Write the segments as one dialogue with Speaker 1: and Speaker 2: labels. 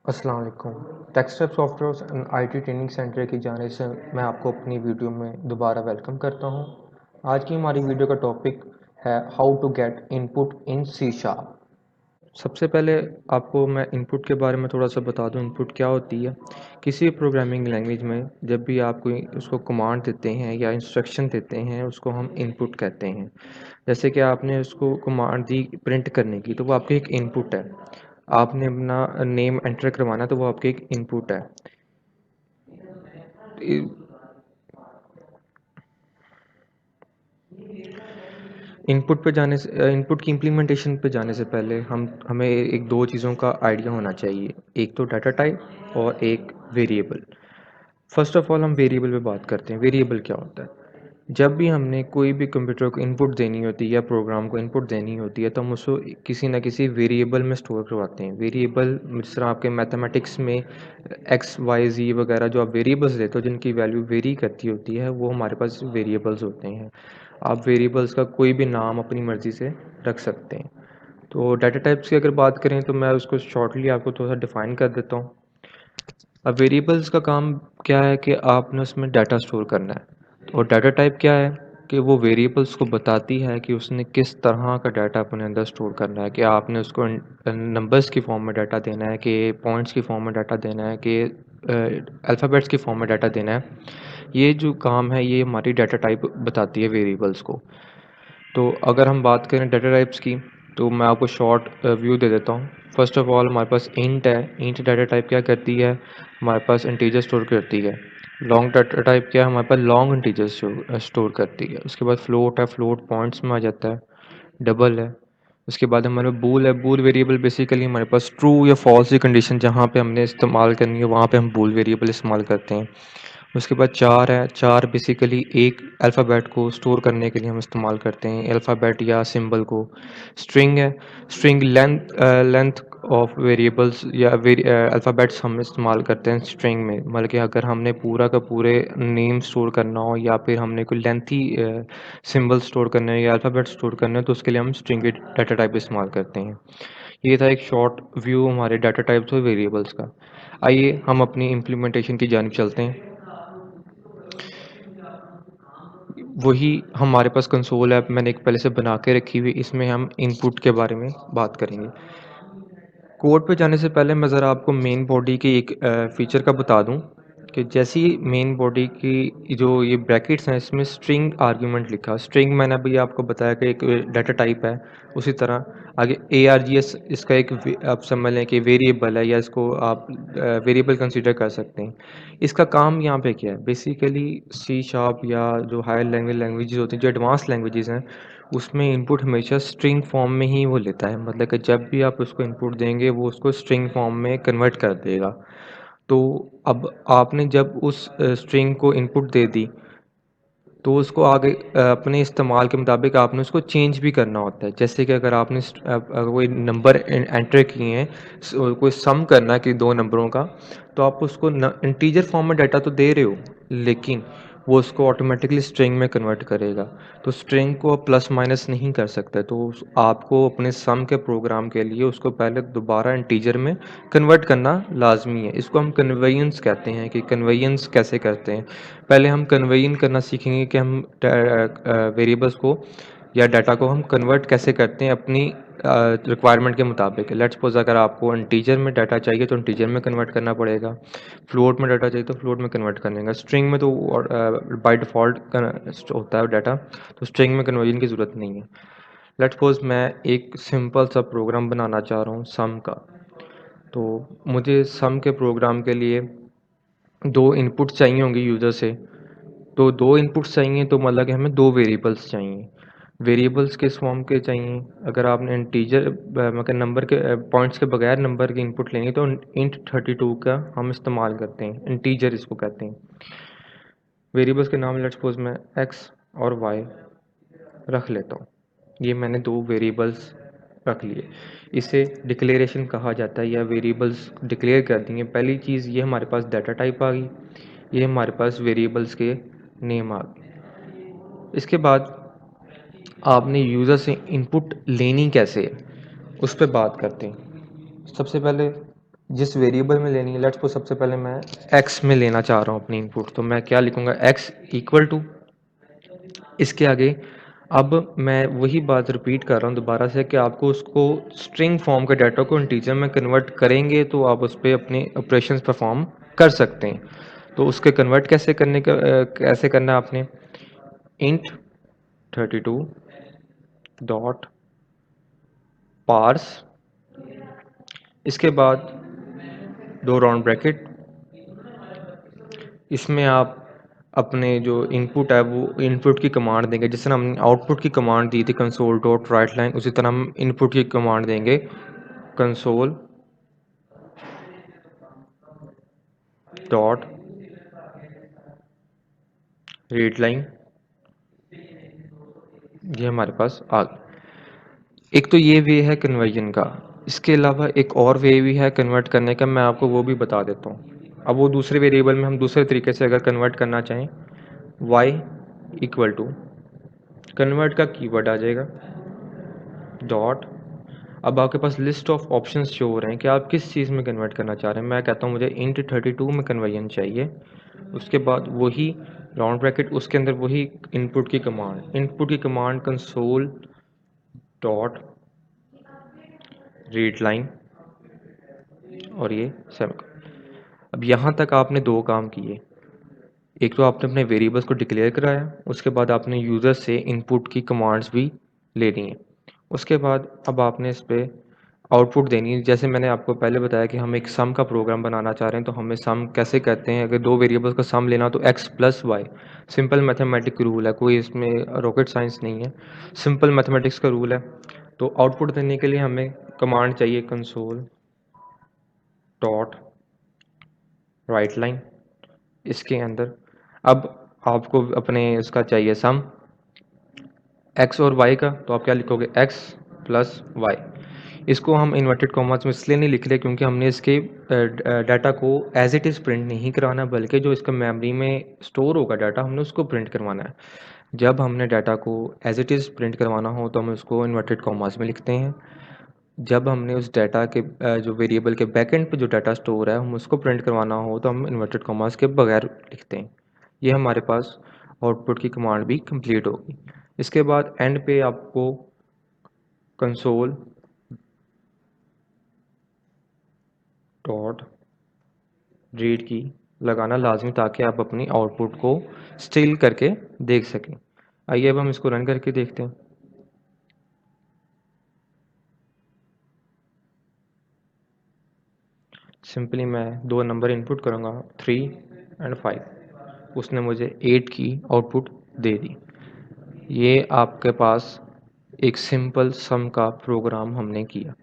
Speaker 1: अस्सलाम वालेकुम। Textype softwares and IT training centre की जानिब से मैं आपको अपनी वीडियो में दोबारा वेलकम करता हूं। आज की हमारी वीडियो का टॉपिक है how to get input in C sharp. सबसे पहले आपको मैं इनपुट के बारे में थोड़ा सा बता दूं, इनपुट क्या होती है। किसी प्रोग्रामिंग लैंग्वेज में जब भी आप कोई उसको कमांड देते हैं या इंस्ट्रक्शन देते हैं, उसको हम इनपुट कहते हैं। जैसे कि आपने उसको कमांड दी प्रिंट करने की, तो वो आपकी एक इनपुट है। आपने अपना नेम एंटर करवाना, तो वो आपकी एक इनपुट है। इनपुट पे जाने से इनपुट की इम्प्लीमेंटेशन पे जाने से पहले हमें एक दो चीज़ों का आइडिया होना चाहिए। एक तो डाटा टाइप और एक वेरिएबल। फर्स्ट ऑफ ऑल हम वेरिएबल पे बात करते हैं। वेरिएबल क्या होता है? जब भी हमने कोई भी कंप्यूटर को इनपुट देनी होती है या प्रोग्राम को इनपुट देनी होती है, तो हम उसको किसी ना किसी वेरिएबल में स्टोर करवाते हैं। वेरिएबल जिस तरह आपके मैथमेटिक्स में एक्स वाई जी वगैरह जो आप वेरिएबल्स देते हो, जिनकी वैल्यू वेरी करती होती है, वो हमारे पास वेरिएबल्स होते हैं। आप वेरिएबल्स का कोई भी नाम अपनी मर्ज़ी से रख सकते हैं। तो डाटा टाइप्स की अगर बात करें, तो मैं उसको शॉर्टली आपको थोड़ा सा डिफ़ाइन कर देता हूँ। अब वेरिएबल्स का काम क्या है कि आपने उसमें डाटा स्टोर करना है, और डाटा टाइप क्या है कि वो वेरिएबल्स को बताती है कि उसने किस तरह का डाटा अपने अंदर स्टोर करना है। कि आपने उसको नंबर्स की फॉर्म में डाटा देना है, कि पॉइंट्स की फॉर्म में डाटा देना है, कि अल्फ़ाबेट्स की फॉर्म में डाटा देना है। ये जो काम है, ये हमारी डाटा टाइप बताती है वेरिएबल्स को। तो अगर हम बात करें डाटा टाइप्स की, तो मैं आपको शॉर्ट व्यू दे देता हूँ। फर्स्ट ऑफ ऑल हमारे पास इंट है। इंट डाटा टाइप क्या करती है? हमारे पास इंटीजर स्टोर करती है। लॉन्ग डाटा टाइप क्या है? हमारे पास लॉन्ग इंटीजर स्टोर करती है। उसके बाद फ्लोट है। फ्लोट पॉइंट्स में आ जाता है। डबल है। उसके बाद हमारे पास बूल है। बूल वेरिएबल बेसिकली हमारे पास ट्रू या फॉल्स की कंडीशन जहाँ पे हमने इस्तेमाल करनी है, वहाँ पे हम बूल वेरिएबल इस्तेमाल करते हैं। उसके बाद चार है। चार बेसिकली एक अल्फ़ाबेट को स्टोर करने के लिए हम इस्तेमाल करते हैं, अल्फ़ाबेट या सिंबल को। स्ट्रिंग है। स्ट्रिंग लेंथ ऑफ वेरिएबल्स या अल्फ़ाबेट्स हम इस्तेमाल करते हैं स्ट्रिंग में। मतलब कि अगर हमने पूरा का पूरे नेम स्टोर करना हो, या फिर हमने कोई लेंथी सिंबल स्टोर करने हो या अल्फ़ाबेट स्टोर करने हो, तो उसके लिए हम स्ट्रिंग के डाटा टाइप इस्तेमाल करते हैं। ये था एक शॉर्ट व्यू हमारे डाटा टाइप्स और वेरिएबल्स का। आइए हम अपनी इम्प्लीमेंटेशन की जानिब चलते हैं। वही हमारे पास कंसोल ऐप मैंने एक पहले से बना के रखी हुई, इसमें हम इनपुट के बारे में बात करेंगे। कोड पे जाने से पहले मैं ज़रा आपको मेन बॉडी की एक फ़ीचर का बता दूं, कि जैसी मेन बॉडी की जो ये ब्रैकेट्स हैं, इसमें स्ट्रिंग आर्ग्यूमेंट लिखा। स्ट्रिंग मैंने अभी आपको बताया कि एक डाटा टाइप है। उसी तरह आगे ARGS इसका एक आप समझ लें कि वेरिएबल है, या इसको आप वेरिएबल कंसीडर कर सकते हैं। इसका काम यहाँ पे क्या है? बेसिकली सी शार्प या जो हायर लैंग्वेजेस होती हैं, जो एडवांस लैंग्वेजेस हैं, उसमें इनपुट हमेशा स्ट्रिंग फॉर्म में ही वो लेता है। मतलब कि जब भी आप उसको इनपुट देंगे, वो उसको स्ट्रिंग फॉर्म में कन्वर्ट कर देगा। तो अब आपने जब उस स्ट्रिंग को इनपुट दे दी, तो उसको आगे अपने इस्तेमाल के मुताबिक आपने उसको चेंज भी करना होता है। जैसे कि अगर आपने अगर कोई नंबर एंटर किए हैं, कोई सम करना है कि दो नंबरों का, तो आप उसको इंटीजर फॉर्म में डाटा तो दे रहे हो, लेकिन वो उसको ऑटोमेटिकली स्ट्रिंग में कन्वर्ट करेगा। तो स्ट्रिंग को आप प्लस माइनस नहीं कर सकते। तो आपको अपने सम के प्रोग्राम के लिए उसको पहले दोबारा इंटीजर में कन्वर्ट करना लाजमी है। इसको हम कन्वेयंस कहते हैं। कि कन्वेयंस कैसे करते हैं? पहले हम कन्वेयन करना सीखेंगे कि हम वेरिएबल्स को या डाटा को हम कन्वर्ट कैसे करते हैं अपनी रिक्वायरमेंट के मुताबिक। लेट्स सपोज अगर आपको इंटीजर में डाटा चाहिए, तो इंटीजर में कन्वर्ट करना पड़ेगा। फ्लोट में डाटा चाहिए, तो फ्लोट में कन्वर्ट करने का। स्ट्रिंग में तो बाय डिफ़ॉल्ट होता है डाटा, तो स्ट्रिंग में कन्वर्जन की ज़रूरत नहीं है। लेट्स सपोज मैं एक सिंपल सा प्रोग्राम बनाना चाह रहा हूँ सम का। तो मुझे सम के प्रोग्राम के लिए दो इनपुट चाहिए होंगे यूज़र से। तो दो इनपुट्स चाहिए, तो मतलब कि हमें दो वेरिएबल्स चाहिए। वेरिएबल्स किस फॉर्म के चाहिए? अगर आपने इंटीजर मतलब नंबर के पॉइंट्स के बगैर नंबर की इनपुट लेंगे, तो इंट 32 का हम इस्तेमाल करते हैं। इंटीजर इसको कहते हैं। वेरिएबल्स के नाम लेट्स सपोज मैं एक्स और वाई रख लेता हूँ। ये मैंने दो वेरिएबल्स रख लिए। इसे डिक्लेरेशन कहा जाता है, या वेरिएबल्स डिक्लेयर कर दिए। पहली चीज़ ये हमारे पास डाटा टाइप आ गई, ये हमारे पास वेरिएबल्स के नेम आ गए। इसके बाद आपने यूज़र से इनपुट लेनी कैसे है, उस पे बात करते हैं। सबसे पहले जिस वेरिएबल में लेनी है, लेट्स सपोज सबसे पहले मैं एक्स में लेना चाह रहा हूँ अपनी इनपुट, तो मैं क्या लिखूंगा, एक्स इक्वल टू, इसके आगे अब मैं वही बात रिपीट कर रहा हूँ दोबारा से कि आपको उसको स्ट्रिंग फॉर्म के डाटा को इंटीजर में कन्वर्ट करेंगे तो आप उस पर अपने ऑपरेशंस परफॉर्म कर सकते हैं। तो उसके कन्वर्ट कैसे करने का कैसे करना है आपने, इंट 32 डॉट पार्स, इसके बाद दो राउंड ब्रैकेट, इसमें आप अपने जो इनपुट है वो इनपुट की कमांड देंगे, जिस तरह हमने आउटपुट की कमांड दी थी कंसोल डॉट राइट लाइन, उसी तरह हम इनपुट की कमांड देंगे कंसोल डॉट रीड लाइन। ये हमारे पास आ गया। एक तो ये वे है कन्वर्जन का, इसके अलावा एक और वे भी है कन्वर्ट करने का, मैं आपको वो भी बता देता हूँ। अब वो दूसरे वेरिएबल में हम दूसरे तरीके से अगर कन्वर्ट करना चाहें, y इक्वल टू कन्वर्ट का कीवर्ड आ जाएगा डॉट, अब आपके पास लिस्ट ऑफ ऑप्शंस शो हो रहे हैं कि आप किस चीज़ में कन्वर्ट करना चाह रहे हैं। मैं कहता हूँ मुझे इंट 32 में कन्वर्जन चाहिए, उसके बाद वही राउंड ब्रैकेट, उसके अंदर वही इनपुट की command console dot read line और ये सेमीकोलन। अब यहाँ तक आपने दो काम किए, एक तो आपने अपने वेरिएबल्स को डिक्लेयर कराया, उसके बाद आपने यूज़र से इनपुट की कमांड्स भी ले ली हैं, उसके बाद अब आपने इस पे आउटपुट देनी है। जैसे मैंने आपको पहले बताया कि हम एक सम का प्रोग्राम बनाना चाह रहे हैं, तो हमें सम कैसे कहते हैं, अगर दो वेरिएबल्स का सम लेना तो x plus Y, simple mathematic rule है, कोई इसमें रॉकेट साइंस नहीं है, सिंपल मैथमेटिक्स का रूल है। तो आउटपुट देने के लिए हमें कमांड चाहिए कंसोल डॉट राइट लाइन, इसके अंदर अब आपको अपने इसका चाहिए सम x और y का, तो आप क्या लिखोगे, x प्लस वाई। इसको हम इन्वर्टेड कॉमास में इसलिए नहीं लिख रहे क्योंकि हमने इसके डाटा को एज इट इज़ प्रिंट नहीं करवाना, बल्कि जो इसका मेमोरी में स्टोर होगा डाटा हमने उसको प्रिंट करवाना है। जब हमने डाटा को एज इट इज़ प्रिंट करवाना हो तो हम उसको इन्वर्टेड कॉमास में लिखते हैं। जब हमने उस डाटा के जो वेरिएबल के बैक एंड पे जो डाटा स्टोर है हम उसको प्रिंट करवाना हो तो हम इन्वर्टेड कॉमास के बगैर लिखते हैं। ये हमारे पास आउटपुट की कमांड भी कंप्लीट होगी। इसके बाद एंड पे आपको कंसोल डॉट रीड की लगाना लाजमी, ताकि आप अपनी आउटपुट को स्टिल करके देख सकें। आइए अब हम इसको रन करके देखते हैं। सिंपली मैं दो नंबर इनपुट करूँगा 3 एंड 5, उसने मुझे 8 की आउटपुट दे दी। ये आपके पास एक सिंपल सम का प्रोग्राम हमने किया।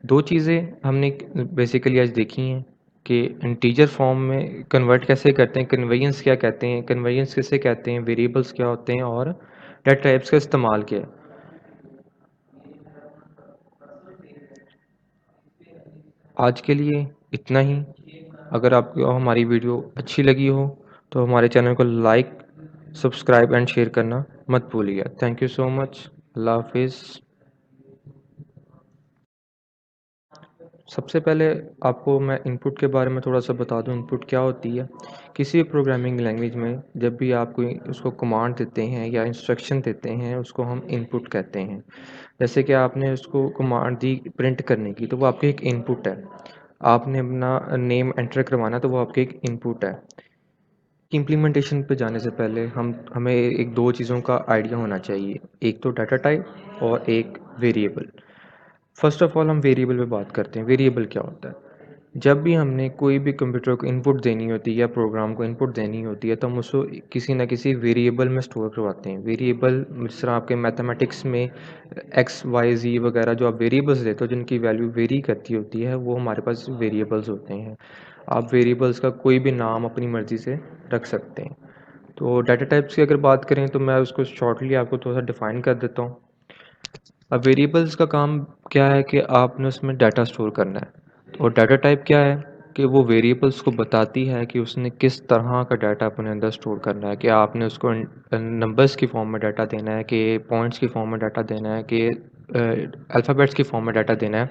Speaker 1: दो चीज़ें हमने बेसिकली आज देखी हैं कि इंटीजर फॉर्म में कन्वर्ट कैसे करते हैं, कन्वेयंस क्या कहते हैं, कन्वेयंस किसे कहते हैं, वेरिएबल्स क्या होते हैं और डेटा टाइप्स का इस्तेमाल क्या है। आज के लिए इतना ही। अगर आपको हमारी वीडियो अच्छी लगी हो तो हमारे चैनल को लाइक, सब्सक्राइब एंड शेयर करना मत भूलिएगा। Thank you so much. अल्लाह हाफिज़। सबसे पहले आपको मैं इनपुट के बारे में थोड़ा सा बता दूं, इनपुट क्या होती है। किसी भी प्रोग्रामिंग लैंग्वेज में जब भी आप कोई उसको कमांड देते हैं या इंस्ट्रक्शन देते हैं उसको हम इनपुट कहते हैं। जैसे कि आपने उसको कमांड दी प्रिंट करने की, तो वो आपकी एक इनपुट है। आपने अपना नेम एंटर करवाना, तो वो आपकी एक इनपुट है। इम्प्लीमेंटेशन पे जाने से पहले हमें एक दो चीज़ों का आइडिया होना चाहिए, एक तो डाटा टाइप और एक वेरिएबल। फर्स्ट ऑफ ऑल हम वेरिएबल पे बात करते हैं। वेरिएबल क्या होता है, जब भी हमने कोई भी कंप्यूटर को इनपुट देनी होती है या प्रोग्राम को इनपुट देनी होती है तो हम उसको किसी ना किसी वेरिएबल में स्टोर करवाते हैं। वेरिएबल जिस तरह आपके मैथमेटिक्स में एक्स वाई जी वगैरह जो आप वेरिएबल्स देते हो जिनकी वैल्यू वेरी करती होती है, वो हमारे पास वेरिएबल्स होते हैं। आप वेरिएबल्स का कोई भी नाम अपनी मर्ज़ी से रख सकते हैं। तो डाटा टाइप्स की अगर बात करें तो मैं उसको शॉर्टली आपको थोड़ा सा डिफ़ाइन कर देता हूँ। अब वेरिएबल्स का काम क्या है कि आपने उसमें डाटा स्टोर करना है, और डाटा टाइप क्या है कि वो वेरिएबल्स को बताती है कि उसने किस तरह का डाटा अपने अंदर स्टोर करना है, कि आपने उसको नंबर्स की फॉर्म में डाटा देना है, कि पॉइंट्स की फॉर्म में डाटा देना है, कि अल्फ़ाबेट्स की फॉर्म में डाटा देना है,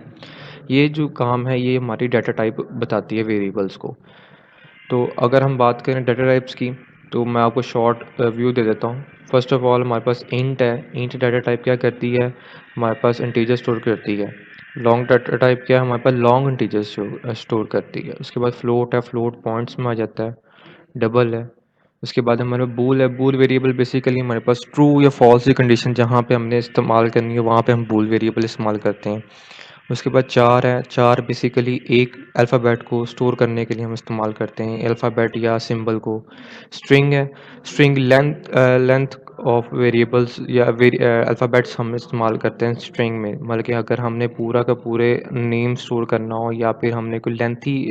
Speaker 1: ये जो काम है ये हमारी डाटा टाइप बताती है वेरिएबल्स को। तो अगर हम बात करें डाटा टाइप्स की तो मैं आपको शॉर्ट व्यू दे देता हूँ। फर्स्ट ऑफ ऑल हमारे पास इंट है। इंट डाटा टाइप क्या करती है, हमारे पास इंटीजर स्टोर करती है। लॉन्ग डाटा टाइप क्या है, हमारे पास लॉन्ग इंटीजर स्टोर करती है। उसके बाद फ्लोट है, फ्लोट पॉइंट्स में आ जाता है। डबल है। उसके बाद हमारे बूल है। बूल वेरिएबल बेसिकली हमारे पास ट्रू या फॉल्स की कंडीशन जहाँ पे हमने इस्तेमाल करनी है वहाँ पे हम बूल वेरिएबल इस्तेमाल करते हैं। उसके बाद चार है। चार बेसिकली एक अल्फ़ाबेट को स्टोर करने के लिए हम इस्तेमाल करते हैं, अल्फ़ाबेट या सिंबल को। स्ट्रिंग है। स्ट्रिंग लेंथ ऑफ वेरिएबल्स या अल्फ़ाबेट्स हम इस्तेमाल करते हैं स्ट्रिंग में। मतलब कि अगर हमने पूरा का पूरे नेम स्टोर करना हो या फिर हमने कोई लेंथी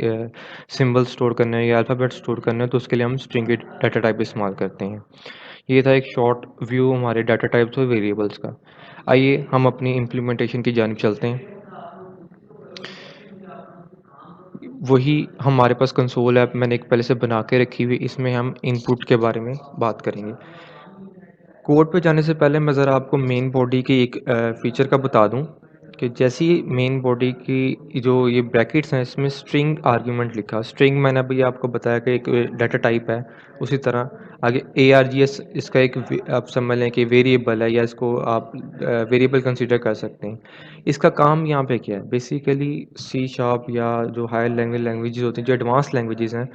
Speaker 1: सिंबल स्टोर करने हो या अल्फ़ाबेट स्टोर करने हो तो उसके लिए हम स्ट्रिंग की डाटा टाइप इस्तेमाल करते हैं। ये था एक शॉर्ट व्यू हमारे डाटा टाइप्स और वेरिएबल्स का। आइए हम अपनी इम्प्लीमेंटेशन की जानिब चलते हैं। वही हमारे पास कंसोल ऐप मैंने एक पहले से बना के रखी हुई, इसमें हम इनपुट के बारे में बात करेंगे। कोड पे जाने से पहले मैं ज़रा आपको मेन बॉडी की एक फ़ीचर का बता दूं कि जैसी मेन बॉडी की जो ये ब्रैकेट्स हैं इसमें स्ट्रिंग आर्ग्यूमेंट लिखा। स्ट्रिंग मैंने अभी आपको बताया कि एक डाटा टाइप है। उसी तरह आगे ARGS इसका एक आप समझ लें कि वेरिएबल है या इसको आप वेरिएबल कंसीडर कर सकते हैं। इसका काम यहाँ पे क्या है, बेसिकली सी शार्प या जो हायर लैंग्वेजेस होती हैं, जो एडवांस लैंग्वेजेस हैं,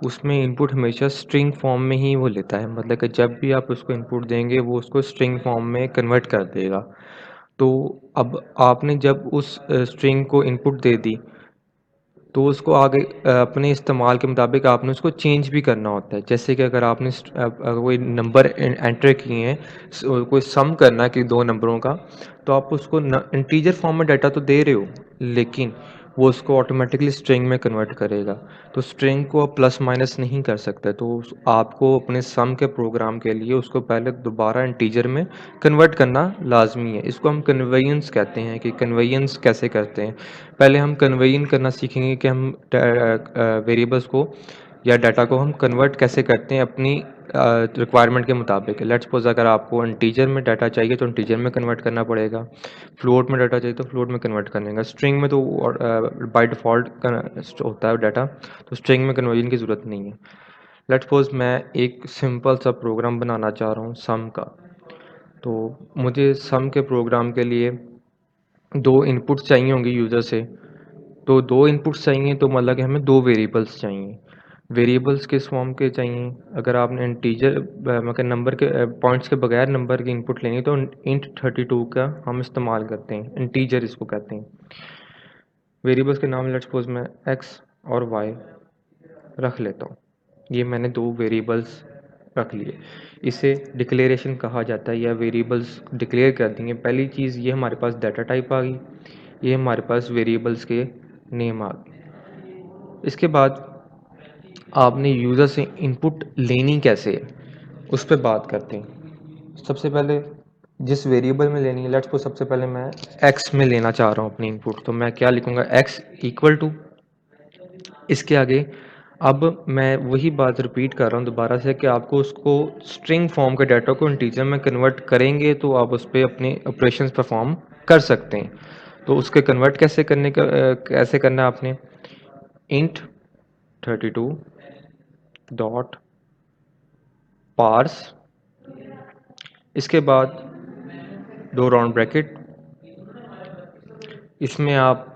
Speaker 1: उसमें इनपुट हमेशा स्ट्रिंग फॉर्म में ही वो लेता है। मतलब कि जब भी आप उसको इनपुट देंगे वो उसको स्ट्रिंग फॉर्म में कन्वर्ट कर देगा। तो अब आपने जब उस स्ट्रिंग को इनपुट दे दी तो उसको आगे अपने इस्तेमाल के मुताबिक आपने उसको चेंज भी करना होता है। जैसे कि अगर आपने अगर कोई नंबर एंटर किए हैं, कोई सम करना है कि दो नंबरों का, तो आप उसको इंटीजर फॉर्म में डाटा तो दे रहे हो, लेकिन वो उसको ऑटोमेटिकली स्ट्रिंग में कन्वर्ट करेगा। तो स्ट्रिंग को आप प्लस माइनस नहीं कर सकते। तो आपको अपने सम के प्रोग्राम के लिए उसको पहले दोबारा इंटीजर में कन्वर्ट करना लाजमी है। इसको हम कन्वेयंस कहते हैं कि कन्वेयंस कैसे करते हैं। पहले हम कन्वेयन करना सीखेंगे कि हम वेरिएबल्स को या डाटा को हम कन्वर्ट कैसे करते हैं अपनी रिक्वायरमेंट के मुताबिक। लेट्स सपोज अगर आपको इंटीजर में डाटा चाहिए तो इंटीजर में कन्वर्ट करना पड़ेगा। फ्लोट में डाटा चाहिए तो फ्लोट में कन्वर्ट करने का। स्ट्रिंग में तो बाय डिफ़ॉल्ट होता है डाटा, तो स्ट्रिंग में कन्वर्जन की ज़रूरत नहीं है। लेट्स सपोज मैं एक सिंपल सा प्रोग्राम बनाना चाह रहा हूँ सम का। तो मुझे सम के प्रोग्राम के लिए दो इनपुट चाहिए होंगे यूज़र से। तो दो इनपुट्स चाहिए तो मतलब कि हमें दो वेरिएबल्स चाहिए। वेरिएबल्स किस फॉर्म के चाहिए, अगर आपने इंटीजर मतलब नंबर के पॉइंट्स के बगैर नंबर की इनपुट लेनी तो इंट 32 का हम इस्तेमाल करते हैं। इंटीजर इसको कहते हैं। वेरिएबल्स के नाम लेट्स सपोज मैं एक्स और वाई रख लेता हूँ। ये मैंने दो वेरिएबल्स रख लिए। इसे डिक्लेरेशन कहा जाता है या वेरिएबल्स डिक्लेयर कर देंगे। पहली चीज़ ये हमारे पास डाटा टाइप आ गई, ये हमारे पास वेरिएबल्स के नेम आ गए। इसके बाद आपने यूज़र से इनपुट लेनी कैसे है उस पर बात करते हैं। सबसे पहले जिस वेरिएबल में लेनी है, लेट्स को सबसे पहले मैं एक्स में लेना चाह रहा हूँ अपनी इनपुट, तो मैं क्या लिखूँगा, एक्स इक्वल टू, इसके आगे अब मैं वही बात रिपीट कर रहा हूँ दोबारा से कि आपको उसको स्ट्रिंग फॉर्म के डाटा को इंटीजर में कन्वर्ट करेंगे तो आप उस पर अपने ऑपरेशंस परफॉर्म कर सकते हैं। तो उसके कन्वर्ट कैसे करने का कैसे करना है आपने, इंट 32 डॉट पार्स, इसके बाद दो राउंड ब्रैकेट, इसमें आप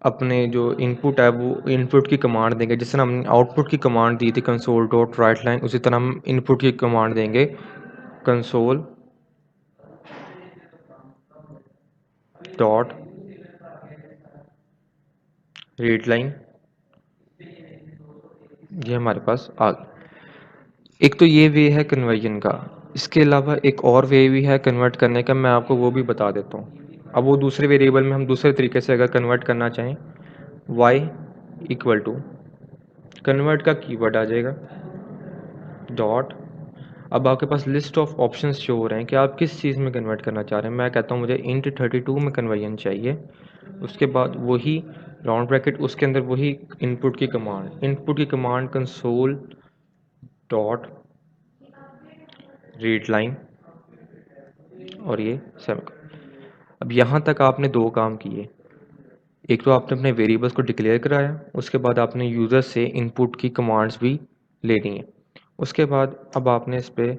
Speaker 1: अपने जो इनपुट है वो इनपुट की कमांड देंगे। जिस तरह हमने आउटपुट की कमांड दी थी कंसोल डॉट राइट लाइन, उसी तरह हम इनपुट की कमांड देंगे कंसोल डॉट रीड लाइन। ये हमारे पास आ गया। एक तो ये वे है कन्वर्जन का। इसके अलावा एक और वे भी है कन्वर्ट करने का, मैं आपको वो भी बता देता हूँ। अब वो दूसरे वेरिएबल में हम दूसरे तरीके से अगर कन्वर्ट करना चाहें, y इक्वल टू कन्वर्ट का कीवर्ड आ जाएगा डॉट। अब आपके पास लिस्ट ऑफ ऑप्शंस शो हो रहे हैं कि आप किस चीज़ में कन्वर्ट करना चाह रहे हैं। मैं कहता हूँ मुझे इंट 32 में कन्वर्जन चाहिए। उसके बाद वही राउंड ब्रैकेट, उसके अंदर वही इनपुट की command console dot read line और ये सेम। अब यहाँ तक आपने दो काम किए। एक तो आपने अपने वेरिएबल्स को डिक्लेयर कराया, उसके बाद आपने यूज़र से इनपुट की कमांड्स भी लेनी है। उसके बाद अब आपने इस पे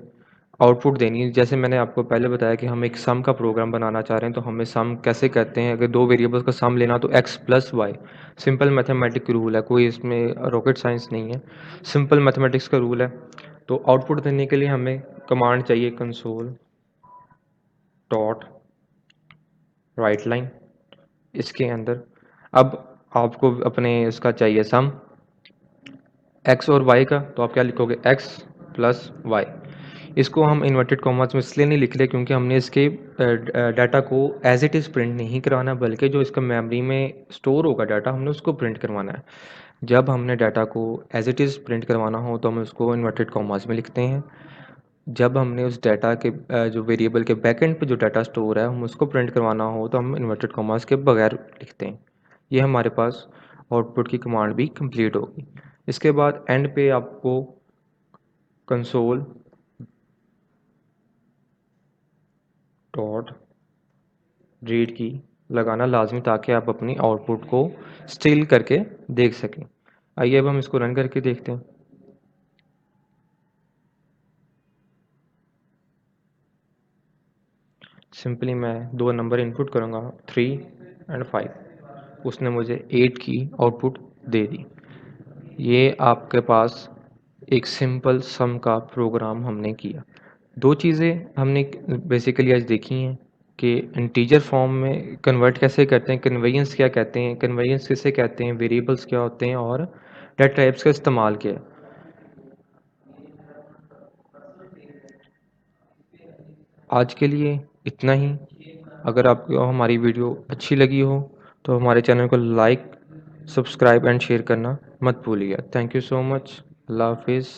Speaker 1: आउटपुट देनी है। जैसे मैंने आपको पहले बताया कि हम एक सम का प्रोग्राम बनाना चाह रहे हैं, तो हमें सम कैसे करते हैं? अगर 2 वेरिएबल्स का सम लेना तो x plus Y, simple mathematic rule है, कोई इसमें रॉकेट साइंस नहीं है, सिंपल मैथमेटिक्स का रूल है। तो आउटपुट देने के लिए हमें कमांड चाहिए कंसोल डॉट राइट लाइन। इसके अंदर अब आपको अपने इसका चाहिए सम एक्स और वाई का, तो आप क्या लिखोगे? X plus Y. इसको हम इन्वर्टेड कॉमास में इसलिए नहीं लिख रहे क्योंकि हमने इसके डाटा को एज इट इज़ प्रिंट नहीं करवाना, बल्कि जो इसका मेमोरी में स्टोर होगा डाटा, हमने उसको प्रिंट करवाना है। जब हमने डाटा को एज इट इज़ प्रिंट करवाना हो तो हम उसको इन्वर्टेड कॉमास में लिखते हैं। जब हमने उस डाटा के जो वेरिएबल के बैक एंड पे जो डाटा स्टोर है, हम उसको प्रिंट करवाना हो तो हम इन्वर्टेड कॉमास के बगैर लिखते हैं। ये हमारे पास आउटपुट की कमांड भी कंप्लीट होगी। इसके बाद एंड पे आपको कंसोल डॉट रीड की लगाना लाजमी, ताकि आप अपनी आउटपुट को स्टिल करके देख सकें। आइए अब हम इसको रन करके देखते हैं। सिंपली मैं 2 नंबर इनपुट करूँगा 3 एंड 5, उसने मुझे 8 की आउटपुट दे दी। ये आपके पास एक सिंपल सम का प्रोग्राम हमने किया। 2 चीज़ें हमने बेसिकली आज देखी हैं कि इंटीजर फॉर्म में कन्वर्ट कैसे करते हैं, कन्वेयंस क्या कहते हैं, कन्वेयंस किसे कहते हैं, वेरिएबल्स क्या होते हैं और डेटा टाइप्स का इस्तेमाल क्या है। आज के लिए इतना ही। अगर आपको हमारी वीडियो अच्छी लगी हो तो हमारे चैनल को लाइक, सब्सक्राइब एंड शेयर करना मत भूलिएगा। Thank you so much. अल्लाह हाफिज़।